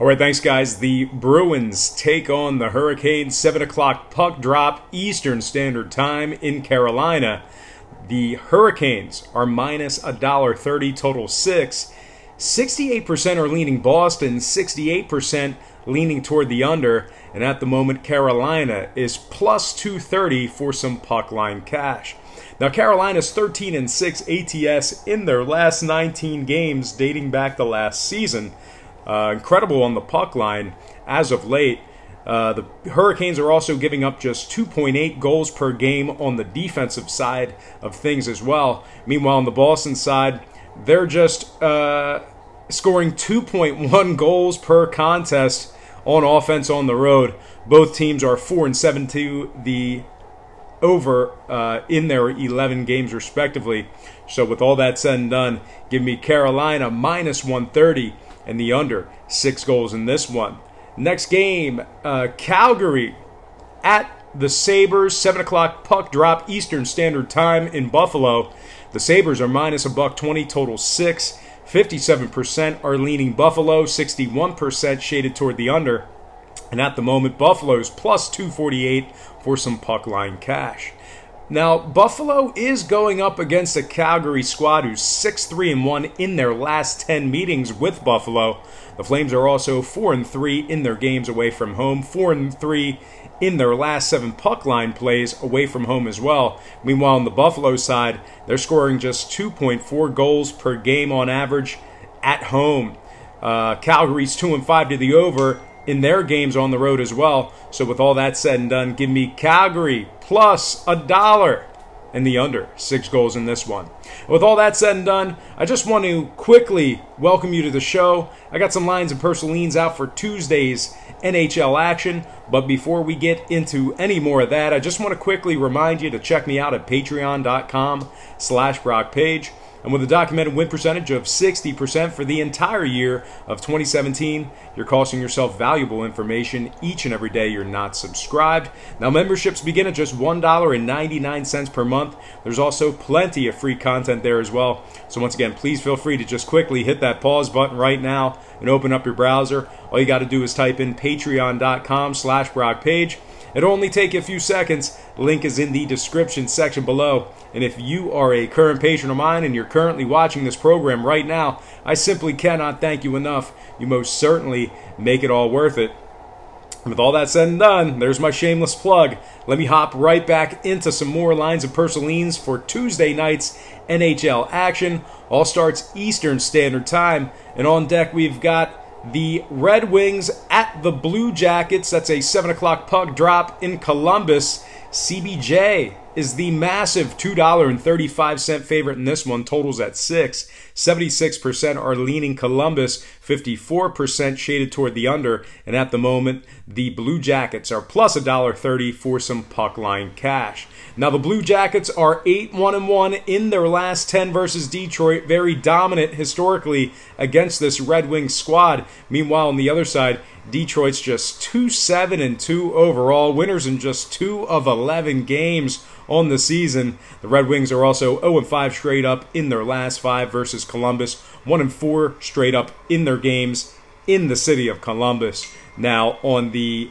All right, thanks, guys. The Bruins take on the Hurricanes, 7 o'clock puck drop, Eastern Standard Time in Carolina. The Hurricanes are minus $1.30, total 6. 68% are leaning Boston, 68% leaning toward the under. And at the moment, Carolina is plus 230 for some puck line cash. Now, Carolina's 13-6 ATS in their last 19 games dating back to last season. Incredible on the puck line as of late. The Hurricanes are also giving up just 2.8 goals per game on the defensive side of things as well. Meanwhile, on the Boston side, they're just scoring 2.1 goals per contest on offense on the road. Both teams are 4-7 to the over in their 11 games respectively. So with all that said and done, give me Carolina minus 130 and the under 6 goals in this one. Next game, Calgary at the Sabres, 7 o'clock puck drop Eastern Standard Time in Buffalo. The Sabres are minus $1.20, total 6. 57% are leaning Buffalo, 61% shaded toward the under. And at the moment, Buffalo's plus 248 for some puck line cash. Now, Buffalo is going up against a Calgary squad who's 6-3-1 in their last 10 meetings with Buffalo. The Flames are also 4-3 in their games away from home, 4-3 in their last 7 puck line plays away from home as well. Meanwhile, on the Buffalo side, they're scoring just 2.4 goals per game on average at home. Calgary's 2-5 to the over in their games on the road as well. So with all that said and done, give me Calgary plus $1 and the under 6 goals in this one. With all that said and done, I just want to quickly welcome you to the show. I got some lines and personal leans out for Tuesday's NHL action, but before we get into any more of that, I just want to quickly remind you to check me out at patreon.com/BrockPage. And with a documented win percentage of 60% for the entire year of 2017, you're costing yourself valuable information each and every day you're not subscribed. Now, memberships begin at just $1.99 per month. There's also plenty of free content there as well. So once again, please feel free to just quickly hit that pause button right now and open up your browser. All you got to do is type in patreon.com/BrockPage. It'll only take you a few seconds. Link is in the description section below. And if you are a current patron of mine and you're currently watching this program right now, I simply cannot thank you enough. You most certainly make it all worth it. And with all that said and done, there's my shameless plug. Let me hop right back into some more lines of personal leans for Tuesday night's NHL action. All starts Eastern Standard Time. And on deck we've got the Red Wings at the Blue Jackets. That's a 7 o'clock puck drop in Columbus. CBJ is the massive $2.35 favorite in this one. Totals at 6. 76% are leaning Columbus, 54% shaded toward the under. And at the moment, the Blue Jackets are plus $1.30 for some puck line cash. Now, the Blue Jackets are 8-1-1 in their last 10 versus Detroit. Very dominant historically against this Red Wings squad. Meanwhile, on the other side, Detroit's just 2-7-2 overall. Winners in just 2 of 11 games on the season. The Red Wings are also 0-5 straight up in their last 5 versus Columbus. 1-4 straight up in their games in the city of Columbus. Now, on the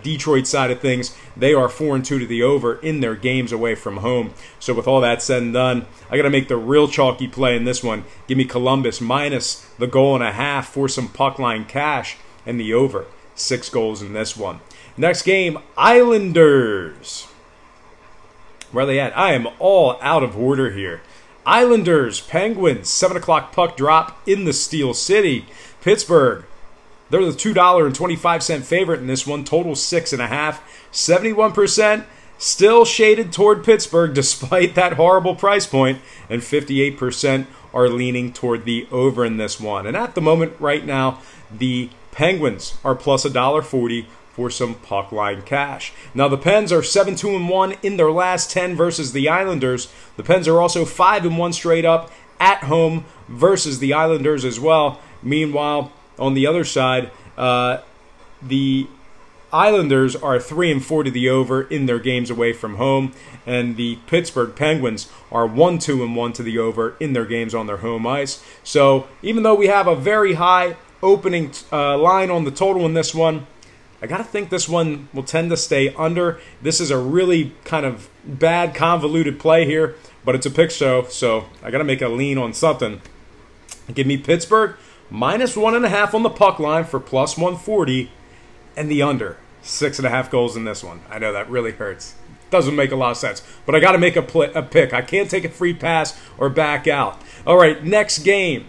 Detroit side of things, they are 4-2 to the over in their games away from home. So with all that said and done, I got to make the real chalky play in this one. Give me Columbus minus the 1.5 for some puck line cash and the over 6 goals in this one. Next game, Islanders. Where are they at? I am all out of order here. Islanders, Penguins, 7 o'clock puck drop in the Steel City. Pittsburgh, they're the $2.25 favorite in this one. Total 6.5. 71% still shaded toward Pittsburgh despite that horrible price point. And 58% are leaning toward the over in this one. And at the moment right now, the Penguins are plus $1.40 for some puck line cash. Now, the Pens are 7-2-1 in their last 10 versus the Islanders. The Pens are also 5-1 straight up at home versus the Islanders as well. Meanwhile, on the other side, the Islanders are 3-4 to the over in their games away from home, and the Pittsburgh Penguins are 1-2-1 to the over in their games on their home ice. So even though we have a very high opening line on the total in this one. I got to think this one will tend to stay under. This is a really kind of bad, convoluted play here, but it's a pick show, so I got to make a lean on something. Give me Pittsburgh -1.5 on the puck line for +140, and the under 6.5 goals in this one. I know that really hurts. Doesn't make a lot of sense, but I got to make a pick. I can't take a free pass or back out. All right, next game.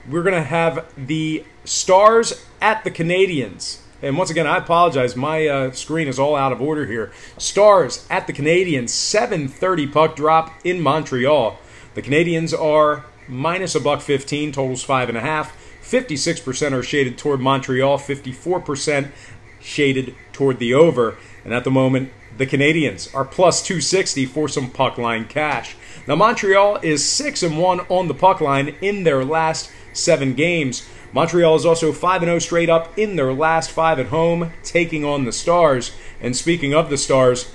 We're going to have the Stars at the Canadiens. And once again, I apologize. My screen is all out of order here. Stars at the Canadiens, 7:30 puck drop in Montreal. The Canadiens are -1.15, totals 5.5. 56% are shaded toward Montreal, 54% shaded toward the over. And at the moment, the Canadiens are +260 for some puck line cash. Now, Montreal is 6-1 on the puck line in their last 7 games. Montreal is also 5-0 straight up in their last 5 at home, taking on the Stars. And speaking of the Stars,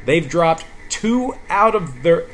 they've dropped 12 out of their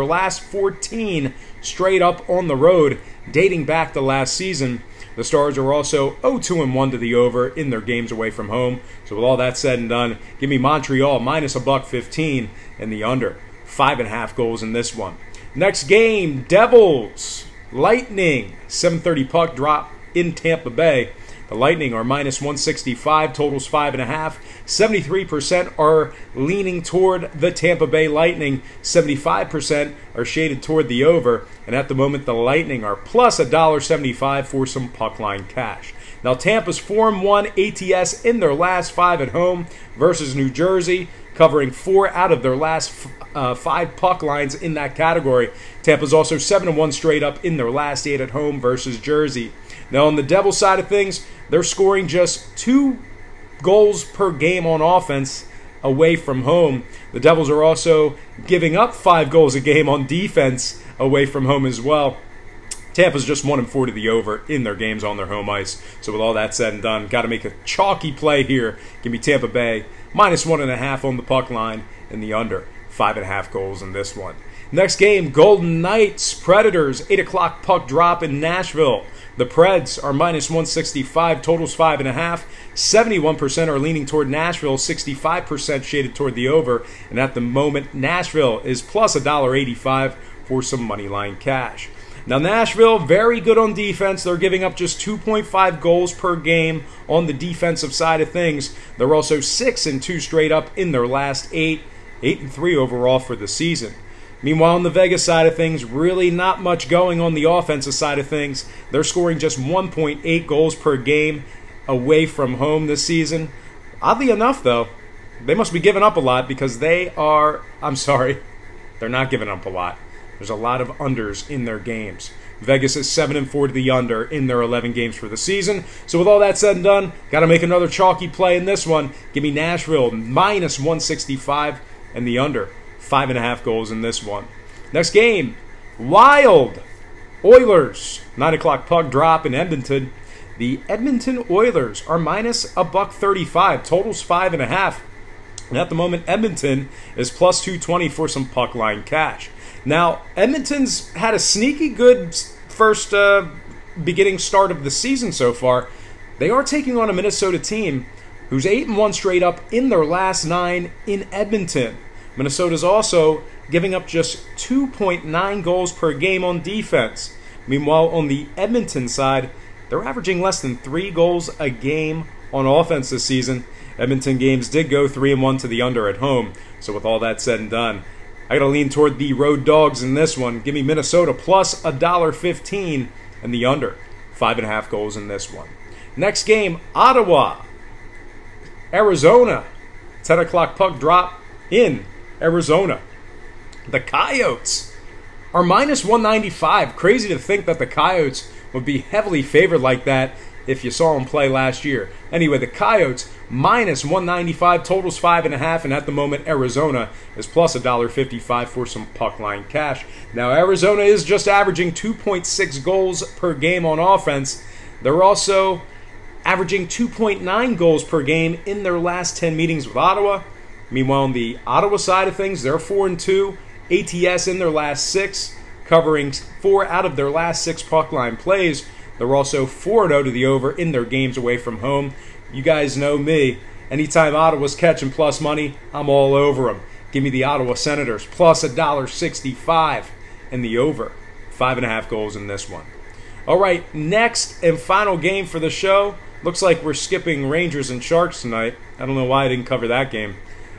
last 14 straight up on the road, dating back to last season. The Stars are also 0-2-1 to the over in their games away from home. So with all that said and done, give me Montreal -1.15 and the under 5.5 goals in this one. Next game, Devils Lightning, 7:30 puck drop in Tampa Bay. The Lightning are -165, totals 5.5. 73% are leaning toward the Tampa Bay Lightning. 75% are shaded toward the over. And at the moment, the Lightning are +$1.75 for some puck line cash. Now, Tampa's 4-1 ATS in their last 5 at home versus New Jersey, covering 4 out of their last 5 puck lines in that category. Tampa's also 7-1 straight up in their last 8 at home versus Jersey. Now, on the Devils side of things, they're scoring just 2 goals per game on offense away from home. The Devils are also giving up 5 goals a game on defense away from home as well. Tampa's just 1-4 to the over in their games on their home ice. So with all that said and done, got to make a chalky play here. Give me Tampa Bay -1.5 on the puck line and the under 5.5 goals in this one. Next game, Golden Knights Predators, 8 o'clock puck drop in Nashville. The Preds are -165, totals 5.5. 71% are leaning toward Nashville, 65% shaded toward the over. And at the moment, Nashville is +$1.85 for some money line cash. Now, Nashville, very good on defense. They're giving up just 2.5 goals per game on the defensive side of things. They're also 6-2 straight up in their last 8, 8-3 overall for the season. Meanwhile, on the Vegas side of things, really not much going on the offensive side of things. They're scoring just 1.8 goals per game away from home this season. Oddly enough, though, they must be giving up a lot because they're not giving up a lot. There's a lot of unders in their games. Vegas is 7-4 to the under in their 11 games for the season. So with all that said and done, got to make another chalky play in this one. Give me Nashville -165 and the under 5.5 goals in this one. Next game, Wild Oilers, 9 o'clock puck drop in Edmonton. The Edmonton Oilers are -1.35, totals 5.5. And at the moment, Edmonton is +220 for some puck line cash. Now, Edmonton's had a sneaky good first beginning start of the season so far. They are taking on a Minnesota team who's 8-1 straight up in their last 9 in Edmonton. Minnesota's also giving up just 2.9 goals per game on defense. Meanwhile, on the Edmonton side, they're averaging less than 3 goals a game on offense this season. Edmonton games did go 3-1 to the under at home. So with all that said and done, I got to lean toward the road dogs in this one. Give me Minnesota +$1.15 and the under 5.5 goals in this one. Next game, Ottawa, Arizona, 10 o'clock puck drop in Arizona. The Coyotes are -195. Crazy to think that the Coyotes would be heavily favored like that if you saw them play last year. Anyway, the Coyotes -195, totals 5.5, and at the moment Arizona is +$1.55 for some puck line cash. Now, Arizona is just averaging 2.6 goals per game on offense. They're also averaging 2.9 goals per game in their last 10 meetings with Ottawa. Meanwhile, on the Ottawa side of things, they're 4-2, ATS in their last 6, covering 4 out of their last 6 puck line plays. They're also 4-0 to the over in their games away from home. You guys know me. Anytime Ottawa's catching plus money, I'm all over them. Give me the Ottawa Senators plus $1.65 and the over. 5.5 goals in this one. All right, next and final game for the show. Looks like we're skipping Rangers and Sharks tonight. I don't know why I didn't cover that game.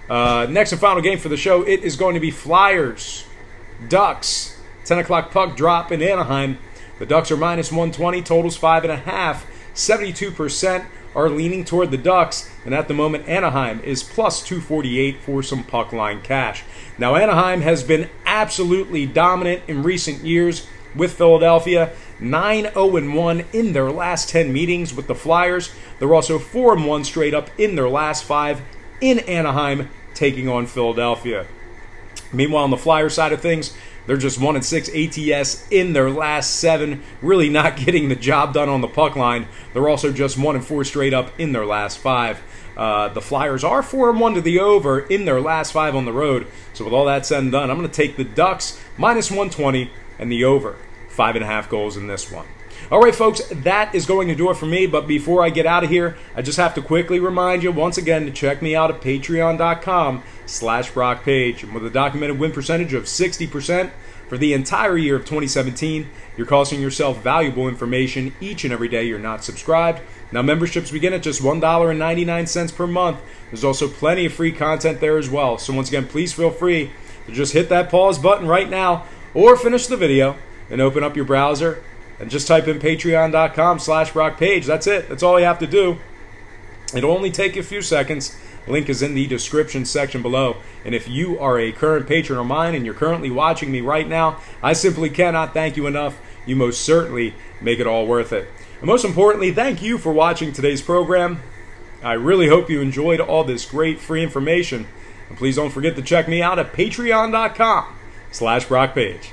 Next and final game for the show, it is going to be Flyers, Ducks. 10 o'clock puck drop in Anaheim. The Ducks are minus 120, totals 5.5. 72% are leaning toward the Ducks, and at the moment Anaheim is plus 248 for some puck line cash. Now Anaheim has been absolutely dominant in recent years with Philadelphia. 9-0-1 in their last 10 meetings with the Flyers. They're also 4-1 straight up in their last 5 in Anaheim, taking on Philadelphia. Meanwhile, on the Flyers side of things, they're just 1-6 ATS in their last 7, really not getting the job done on the puck line. They're also just 1-4 straight up in their last 5. The Flyers are 4-1 to the over in their last 5 on the road. So with all that said and done, I'm going to take the Ducks minus 120 and the over. 5.5 goals in this one. All right, folks, that is going to do it for me. But before I get out of here, I just have to quickly remind you once again to check me out at patreon.com/BrockPage. And with a documented win percentage of 60% for the entire year of 2017, you're costing yourself valuable information each and every day you're not subscribed. Now, memberships begin at just $1.99 per month. There's also plenty of free content there as well. So once again, please feel free to just hit that pause button right now or finish the video and open up your browser and just type in patreon.com/BrockPage. That's it. That's all you have to do. It'll only take a few seconds. Link is in the description section below. And if you are a current patron of mine and you're currently watching me right now, I simply cannot thank you enough. You most certainly make it all worth it. And most importantly, thank you for watching today's program. I really hope you enjoyed all this great free information. And please don't forget to check me out at patreon.com/BrockPage.